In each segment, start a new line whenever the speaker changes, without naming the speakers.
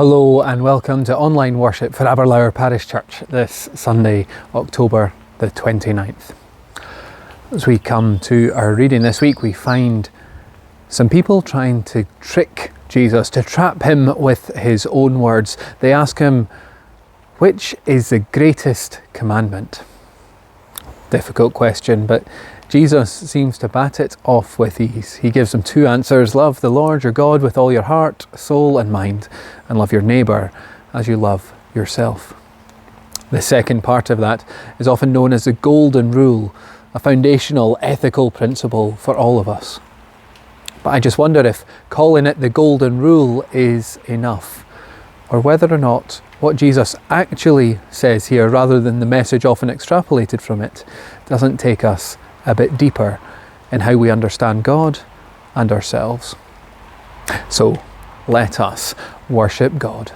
Hello and welcome to online worship for Aberlour Parish Church this Sunday, October the 29th. As we come to our reading this week, we find some people trying to trick Jesus, to trap him with his own words. They ask him, which is the greatest commandment? Difficult question, but Jesus seems to bat it off with ease. He gives them two answers: love the Lord your God with all your heart, soul and mind, and love your neighbour as you love yourself. The second part of that is often known as the golden rule, a foundational ethical principle for all of us. But I just wonder if calling it the golden rule is enough, or whether or not what Jesus actually says here, rather than the message often extrapolated from it, doesn't take us a bit deeper in how we understand God and ourselves. So let us worship God.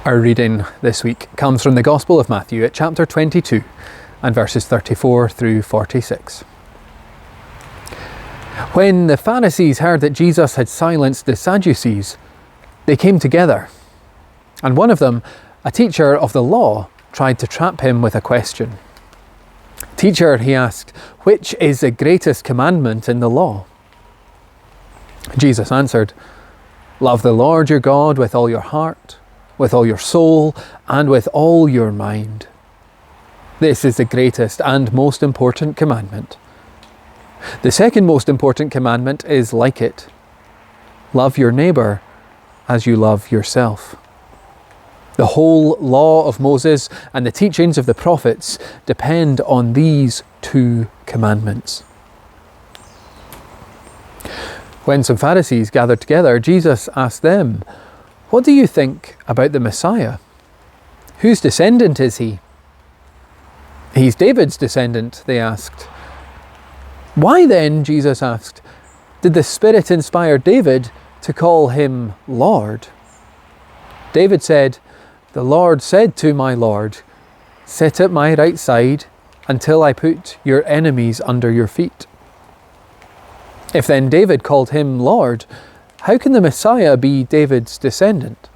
Our reading this week comes from the Gospel of Matthew at chapter 22 and verses 34 through 46. When the Pharisees heard that Jesus had silenced the Sadducees, they came together, and one of them, a teacher of the law, tried to trap him with a question. "Teacher," he asked, "which is the greatest commandment in the law?" Jesus answered, "Love the Lord your God with all your heart, with all your soul, and with all your mind. This is the greatest and most important commandment. The second most important commandment is like it. Love your neighbour as you love yourself. The whole law of Moses and the teachings of the prophets depend on these two commandments." When some Pharisees gathered together, Jesus asked them, "What do you think about the Messiah? Whose descendant is he?" "He's David's descendant," they asked. "Why then," Jesus asked, "did the Spirit inspire David to call him Lord? David said, 'The Lord said to my Lord, sit at my right side until I put your enemies under your feet.' If then David called him Lord, how can the Messiah be David's descendant?"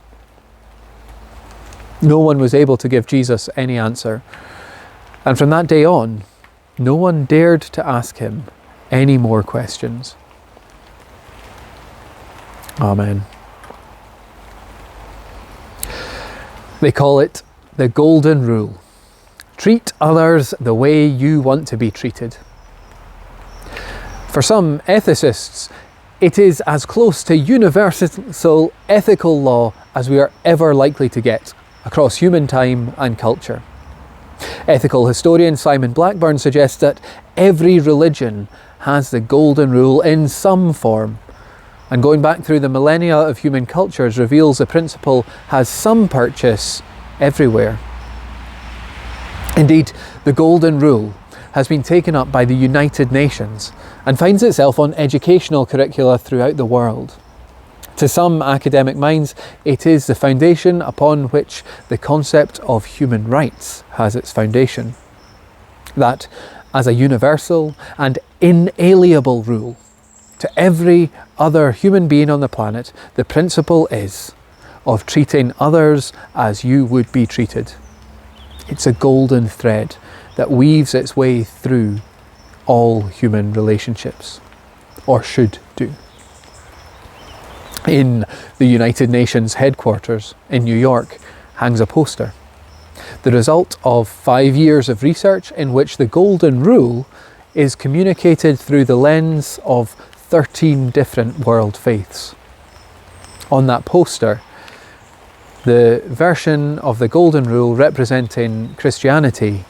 No one was able to give Jesus any answer. And from that day on, no one dared to ask him any more questions. Amen. They call it the Golden Rule. Treat others the way you want to be treated. For some ethicists, it is as close to universal ethical law as we are ever likely to get across human time and culture. Ethical historian Simon Blackburn suggests that every religion has the Golden Rule in some form, and going back through the millennia of human cultures reveals the principle has some purchase everywhere. Indeed, the Golden Rule has been taken up by the United Nations and finds itself on educational curricula throughout the world. To some academic minds, it is the foundation upon which the concept of human rights has its foundation. That, as a universal and inalienable rule to every other human being on the planet, the principle is of treating others as you would be treated. It's a golden thread that weaves its way through all human relationships, or should do. In the United Nations headquarters in New York hangs a poster, the result of 5 years of research in which the Golden Rule is communicated through the lens of 13 different world faiths. On that poster, the version of the Golden Rule representing Christianity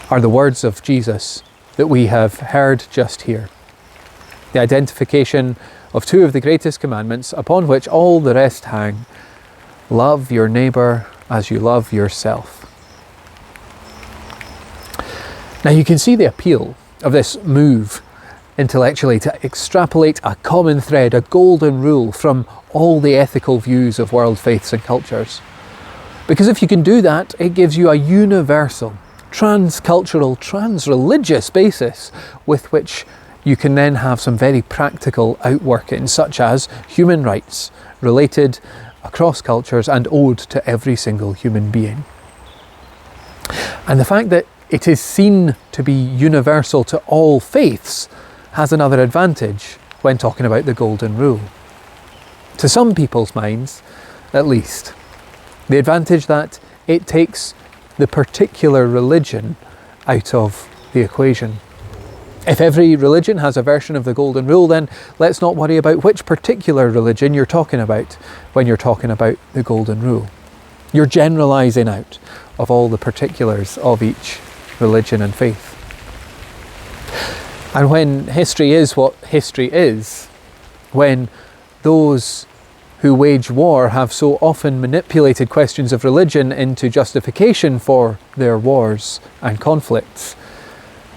are the words of Jesus that we have heard just here. The identification of two of the greatest commandments upon which all the rest hang: love your neighbour as you love yourself. Now you can see the appeal of this move intellectually to extrapolate a common thread, a golden rule from all the ethical views of world faiths and cultures. Because if you can do that, it gives you a universal, trans-cultural, trans-religious basis with which you can then have some very practical outworkings, such as human rights related across cultures and owed to every single human being. And the fact that it is seen to be universal to all faiths has another advantage when talking about the Golden Rule. To some people's minds, at least, the advantage that it takes the particular religion out of the equation. If every religion has a version of the Golden Rule, then let's not worry about which particular religion you're talking about when you're talking about the Golden Rule. You're generalising out of all the particulars of each religion and faith. And when history is what history is, when those who wage war have so often manipulated questions of religion into justification for their wars and conflicts,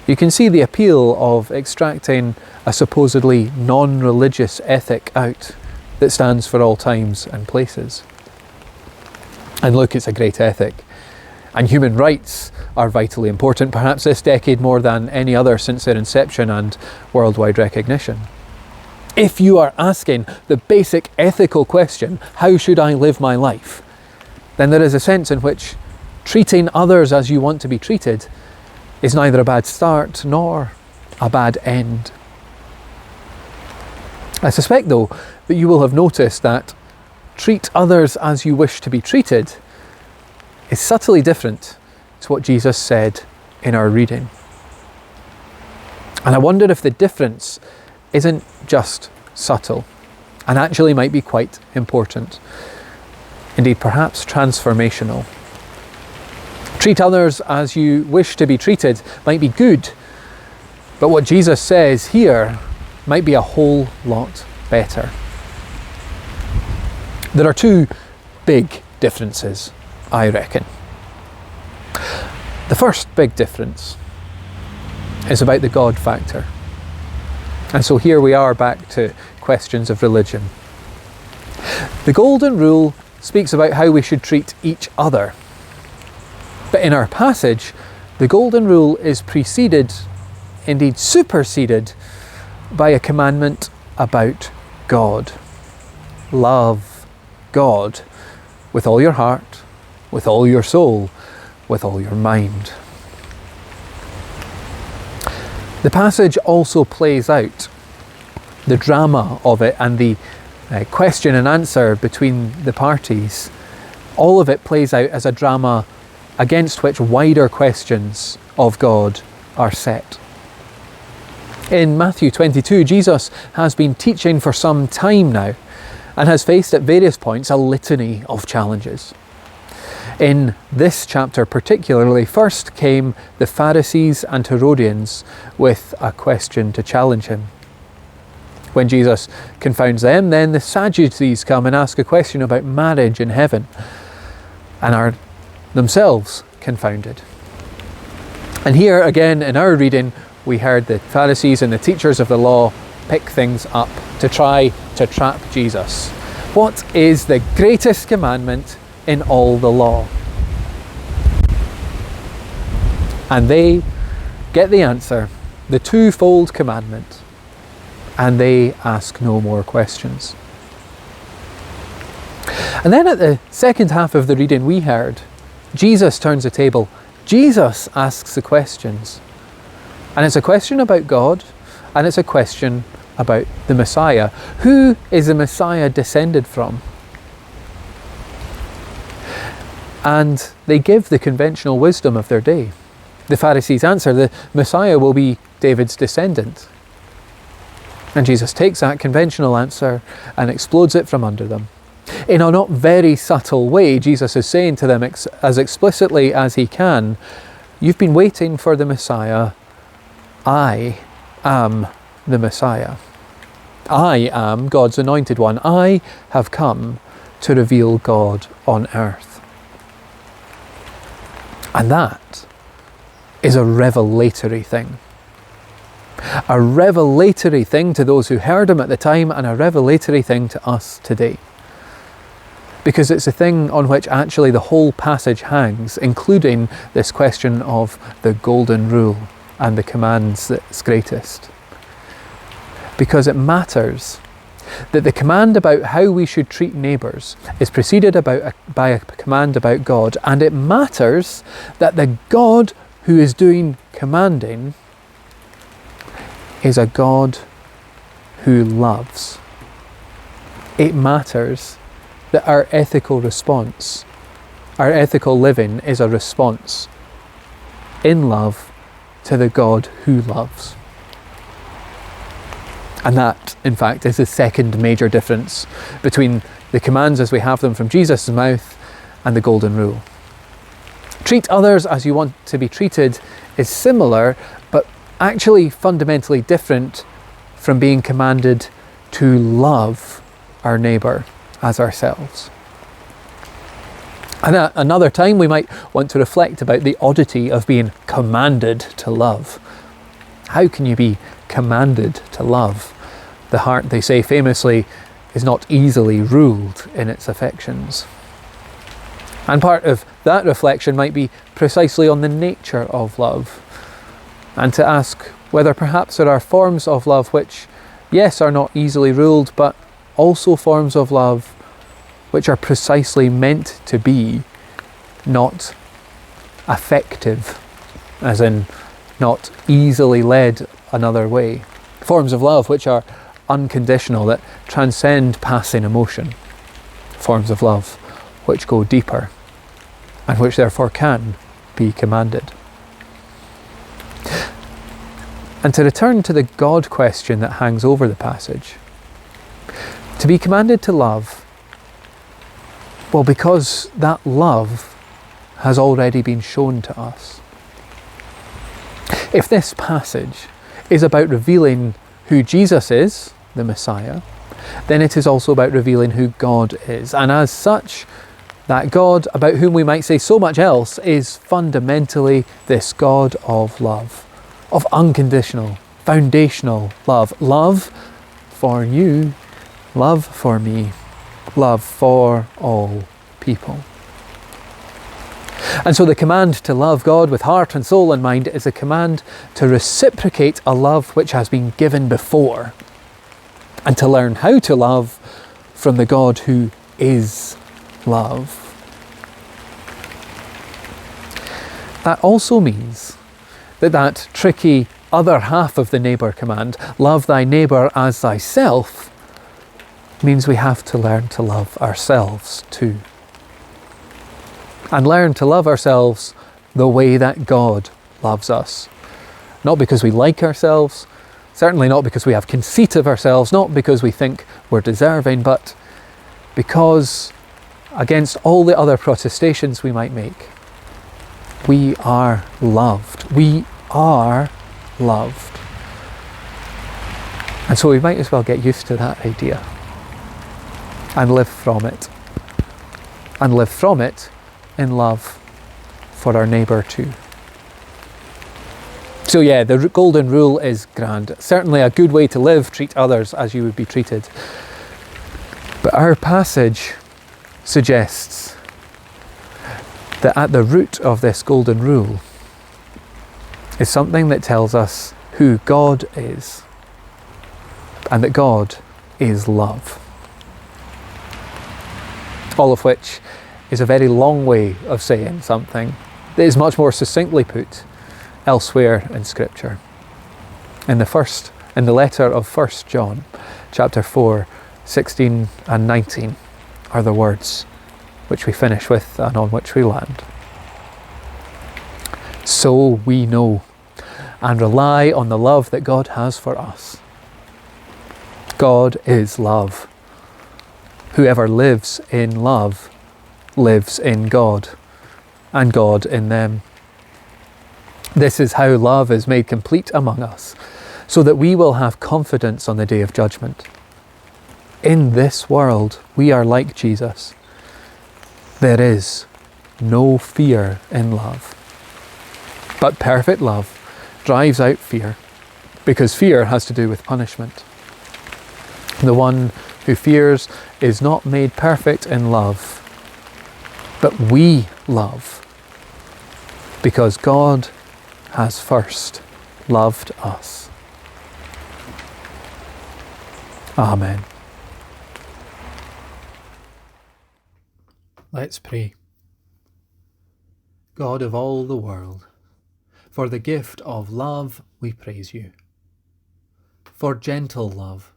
you can see the appeal of extracting a supposedly non-religious ethic out that stands for all times and places. And look, it's a great ethic. And human rights are vitally important, perhaps this decade more than any other since their inception and worldwide recognition. If you are asking the basic ethical question, how should I live my life? Then there is a sense in which treating others as you want to be treated is neither a bad start nor a bad end. I suspect, though, that you will have noticed that treat others as you wish to be treated is subtly different to what Jesus said in our reading. And I wonder if the difference isn't just subtle and actually might be quite important. Indeed, perhaps transformational. Treat others as you wish to be treated might be good, but what Jesus says here might be a whole lot better. There are two big differences, I reckon. The first big difference is about the God factor. And so here we are back to questions of religion. The Golden Rule speaks about how we should treat each other. But in our passage, the Golden Rule is preceded, indeed superseded, by a commandment about God. Love God with all your heart, with all your soul, with all your mind. The passage also plays out the drama of it and the question and answer between the parties. All of it plays out as a drama against which wider questions of God are set. In Matthew 22, Jesus has been teaching for some time now and has faced at various points a litany of challenges. In this chapter particularly, first came the Pharisees and Herodians with a question to challenge him. When Jesus confounds them, then the Sadducees come and ask a question about marriage in heaven and are themselves confounded. And here again in our reading, we heard the Pharisees and the teachers of the law pick things up to try to trap Jesus. What is the greatest commandment in all the law? And they get the answer, the twofold commandment, and they ask no more questions. And then at the second half of the reading we heard, Jesus turns the table. Jesus asks the questions. And it's a question about God, and it's a question about the Messiah. Who is the Messiah descended from? And they give the conventional wisdom of their day. The Pharisees answer, the Messiah will be David's descendant. And Jesus takes that conventional answer and explodes it from under them. In a not very subtle way, Jesus is saying to them as explicitly as he can, you've been waiting for the Messiah. I am the Messiah. I am God's anointed one. I have come to reveal God on earth. And that is a revelatory thing. A revelatory thing to those who heard him at the time, and a revelatory thing to us today. Because it's a thing on which actually the whole passage hangs, including this question of the Golden Rule and the commands that's greatest. Because it matters that the command about how we should treat neighbours is preceded by a command about God, and it matters that the God who is doing commanding is a God who loves. It matters that our ethical response, our ethical living is a response in love to the God who loves. And that, in fact, is the second major difference between the commands as we have them from Jesus' mouth and the Golden Rule. Treat others as you want to be treated is similar, but actually fundamentally different from being commanded to love our neighbour as ourselves. And at another time we might want to reflect about the oddity of being commanded to love. How can you be commanded to love? The heart, they say famously, is not easily ruled in its affections. And part of that reflection might be precisely on the nature of love, and to ask whether perhaps there are forms of love which, yes, are not easily ruled, but also forms of love which are precisely meant to be not affective, as in not easily led another way. Forms of love which are unconditional, that transcend passing emotion. Forms of love which go deeper and which therefore can be commanded. And to return to the God question that hangs over the passage, to be commanded to love, well, because that love has already been shown to us. If this passage is about revealing who Jesus is, the Messiah, then it is also about revealing who God is. And as such, that God, about whom we might say so much else, is fundamentally this God of love, of unconditional, foundational love. Love for you, love for me, love for all people. And so the command to love God with heart and soul and mind is a command to reciprocate a love which has been given before, and to learn how to love from the God who is love. That also means that tricky other half of the neighbour command, love thy neighbour as thyself, means we have to learn to love ourselves too. And learn to love ourselves the way that God loves us. Not because we like ourselves, certainly not because we have conceit of ourselves, not because we think we're deserving, but because against all the other protestations we might make, we are loved. We are loved. And so we might as well get used to that idea and live from it. And live from it in love for our neighbour too. So yeah, the golden rule is grand. Certainly a good way to live, treat others as you would be treated. But our passage suggests that at the root of this golden rule is something that tells us who God is, and that God is love. All of which is a very long way of saying something that is much more succinctly put elsewhere in Scripture. In the letter of 1 John, chapter 4, 16 and 19 are the words which we finish with and on which we land. So we know and rely on the love that God has for us. God is love. Whoever lives in love lives in God, and God in them. This is how love is made complete among us, so that we will have confidence on the day of judgment. In this world, we are like Jesus. There is no fear in love. But perfect love drives out fear, because fear has to do with punishment. The one who fears is not made perfect in love. But we love because God has first loved us. Amen. Let's pray. God of all the world, for the gift of love we praise you. For gentle love,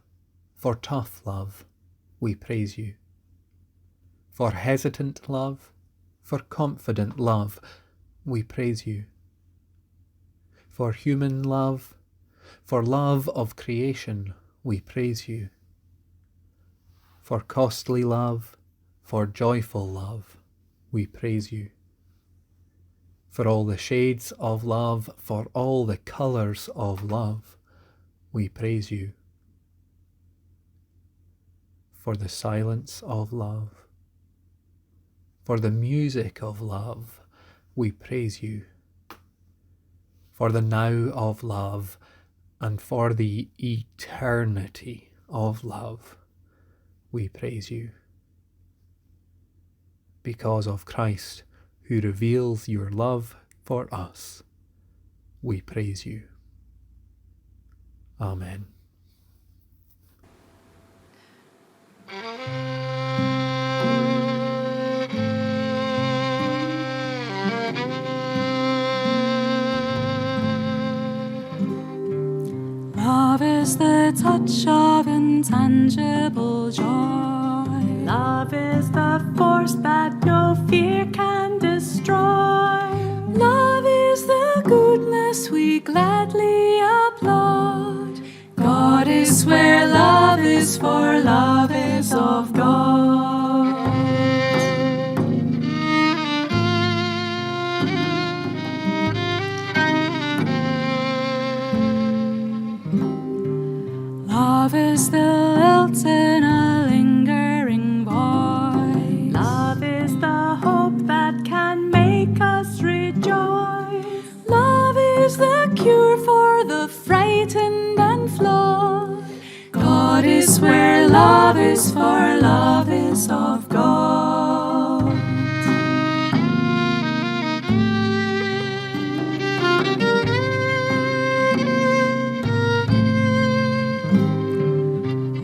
for tough love, we praise you. For hesitant love, for confident love, we praise you. For human love, for love of creation, we praise you. For costly love, for joyful love, we praise you. For all the shades of love, for all the colours of love, we praise you. For the silence of love, for the music of love, we praise you. For the now of love, and for the eternity of love, we praise you. Because of Christ, who reveals your love for us, we praise you. Amen.
Love is the touch of intangible joy.
Love is the force that no fear can destroy.
Love is the goodness we gladly applaud. God is where love is, for love is of God. for the frightened and flawed. God is where love is, for love is of God.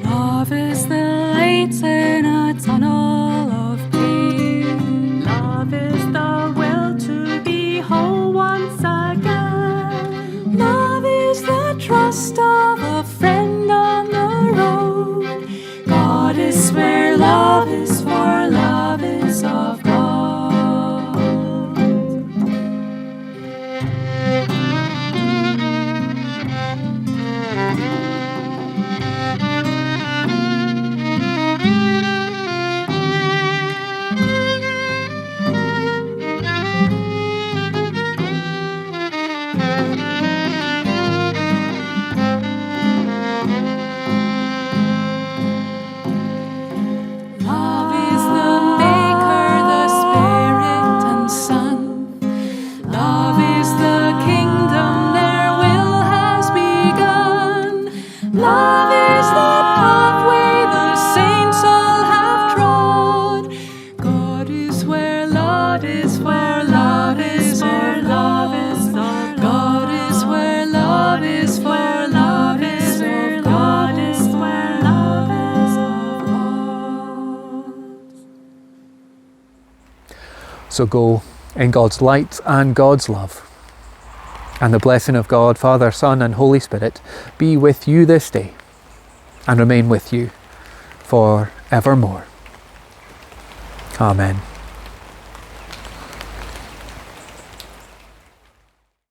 Love is the light in a tunnel of pain.
Love is the will to be whole once again.
Love is the trust of a friend on the road. God is where love is, for love is of God. Love is the Maker, the Spirit and Son. Love is the kingdom, their will has begun. Love is the pathway the saints all have trod. God is where love is, where love is, where love is. God is where love is, where love is, where God is where love is of God.
So go in God's light and God's love. And the blessing of God, Father, Son and Holy Spirit be with you this day and remain with you for evermore. Amen.